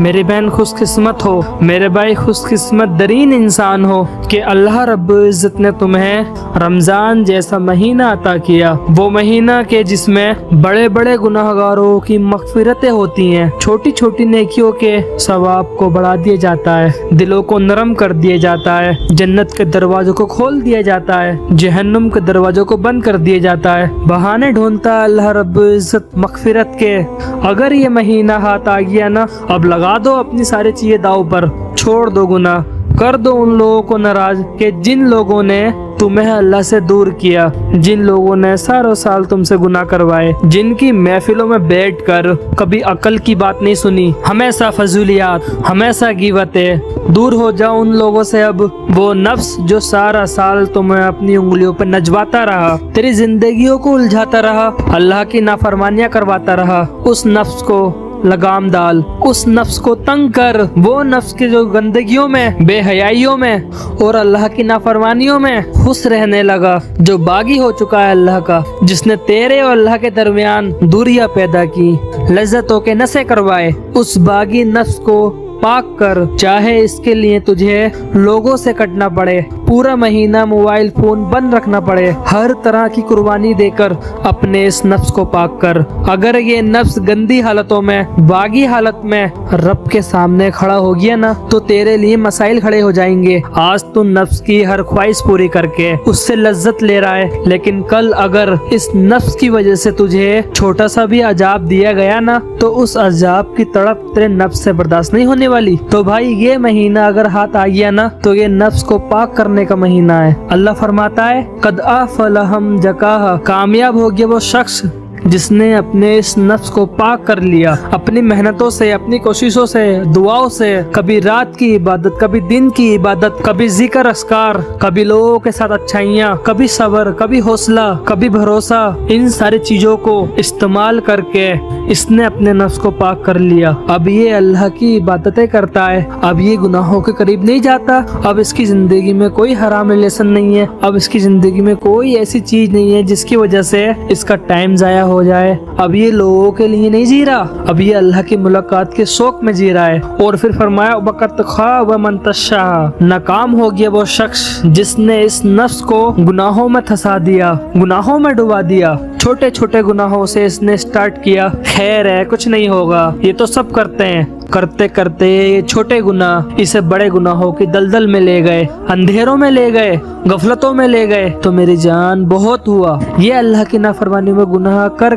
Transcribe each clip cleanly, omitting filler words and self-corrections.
میری بہن خوش قسمت ہو، میرے بھائی خوش قسمت ترین انسان ہو کہ اللہ رب العزت نے تمہیں رمضان جیسا مہینہ عطا کیا، وہ مہینہ کہ جس میں بڑے بڑے گناہ گاروں کی مغفرتیں ہوتی ہیں، چھوٹی چھوٹی نیکیوں کے ثواب کو بڑھا دیا جاتا ہے، دلوں کو نرم کر دیا جاتا ہے، جنت کے دروازوں کو کھول دیا جاتا ہے، جہنم کے دروازوں کو بند کر دیا جاتا ہے۔ بہانے ڈھونڈتا ہے اللہ رب العزت مغفرت کے۔ اگر یہ مہینہ ہاتھ آ گیا نا، اب لگا دو اپنی ساری چیزیں داؤ پر، چھوڑ دو گناہ، کر دو ان لوگوں کو ناراض کہ جن لوگوں نے تمہیں اللہ سے دور کیا، جن لوگوں نے ساروں سال تم سے گناہ کروائے، جن کی محفلوں میں بیٹھ کر کبھی عقل کی بات نہیں سنی، ہمیشہ فضولیات، ہمیشہ غیبتیں۔ دور ہو جاؤ ان لوگوں سے اب۔ وہ نفس جو سارا سال تمہیں اپنی انگلیوں پہ نچواتا رہا، تیری زندگیوں کو الجھاتا رہا، اللہ کی نافرمانیاں کرواتا رہا، اس نفس کو لگام ڈال، اس نفس کو تنگ کر، وہ نفس کے جو گندگیوں میں، بے حیائیوں میں اور اللہ کی نافرمانیوں میں خوش رہنے لگا، جو باغی ہو چکا ہے اللہ کا، جس نے تیرے اور اللہ کے درمیان دوریاں پیدا کی، لذتوں کے نشے کروائے، اس باغی نفس کو پاک کر، چاہے اس کے لیے تجھے لوگوں سے کٹنا پڑے، پورا مہینہ موبائل فون بند رکھنا پڑے، ہر طرح کی قربانی دے کر اپنے اس نفس کو پاک کر۔ اگر یہ نفس گندی حالتوں میں، باغی حالت میں رب کے سامنے کھڑا ہو گیا نا، تو تیرے لیے مسائل کھڑے ہو جائیں گے۔ آج تو نفس کی ہر خواہش پوری کر کے اس سے لذت لے رہا ہے، لیکن کل اگر اس نفس کی وجہ سے تجھے چھوٹا سا بھی عذاب دیا گیا نا، تو اس عذاب کی تڑپ تیرے نفس سے برداشت نہیں ہونے والی۔ تو بھائی یہ مہینہ اگر ہاتھ آ گیا نا، تو یہ نفس کو پاک کرنے کا مہینہ ہے۔ اللہ فرماتا ہے قد افلح من زکاہا، کامیاب ہو گیا وہ شخص جس نے اپنے اس نفس کو پاک کر لیا، اپنی محنتوں سے، اپنی کوششوں سے، دعاؤں سے، کبھی رات کی عبادت، کبھی دن کی عبادت، کبھی ذکر اذکار، کبھی لوگوں کے ساتھ اچھائیاں، کبھی صبر، کبھی حوصلہ، کبھی بھروسہ، ان ساری چیزوں کو استعمال کر کے اس نے اپنے نفس کو پاک کر لیا۔ اب یہ اللہ کی عبادتیں کرتا ہے، اب یہ گناہوں کے قریب نہیں جاتا، اب اس کی زندگی میں کوئی حرام ریلیشن نہیں ہے، اب اس کی زندگی میں کوئی ایسی چیز نہیں ہے جس کی وجہ سے اس کا ٹائم ضائع ہو جائے۔ اب یہ لوگوں کے لیے نہیں جی رہا، اب یہ اللہ کی ملاقات کے شوق میں جی رہا ہے۔ اور پھر فرمایا وَقَدْ خَابَ مَنْ دَسَّاهَا، ناکام ہو گیا وہ شخص جس نے اس نفس کو گناہوں میں پھنسا دیا، گناہوں میں ڈبا دیا۔ چھوٹے چھوٹے گناہوں سے اس نے سٹارٹ کیا، خیر ہے کچھ نہیں ہوگا، یہ تو سب کرتے ہیں، کرتے کرتے یہ چھوٹے گناہ اسے بڑے گناہوں کی دلدل میں لے گئے، اندھیروں میں لے گئے، غفلتوں میں لے گئے۔ تو میری جان بہت ہوا یہ اللہ کی نافرمانی میں گناہ کر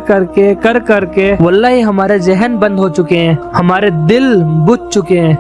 کر کے واللہ ہمارے ذہن بند ہو چکے ہیں، ہمارے دل بجھ چکے ہیں۔